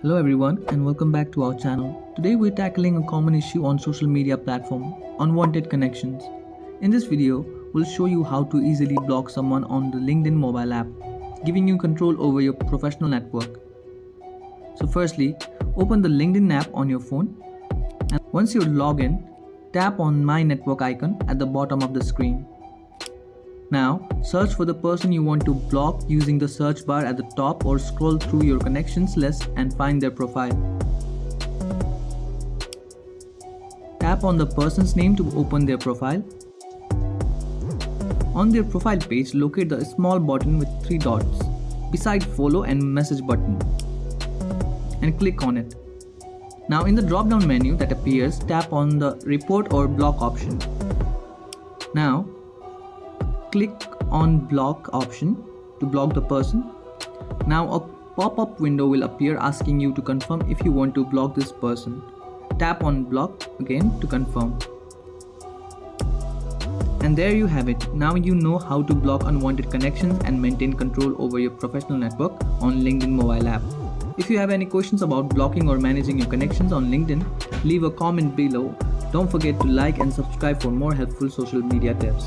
Hello everyone and welcome back to our channel. Today we're tackling a common issue on social media platform, unwanted connections. In this video, we'll show you how to easily block someone on the LinkedIn mobile app, giving you control over your professional network. So firstly, open the LinkedIn app on your phone and once you log in, tap on My Network icon at the bottom of the screen. Now, search for the person you want to block using the search bar at the top or scroll through your connections list and find their profile. Tap on the person's name to open their profile. On their profile page, locate the small button with 3 dots beside follow and message button and click on it. Now in the drop-down menu that appears, tap on the report or block option. Now, click on block option to block the person. Now a pop-up window will appear asking you to confirm if you want to block this person. Tap on block again to confirm. And there you have it. Now you know how to block unwanted connections and maintain control over your professional network on LinkedIn mobile app. If you have any questions about blocking or managing your connections on LinkedIn, leave a comment below. Don't forget to like and subscribe for more helpful social media tips.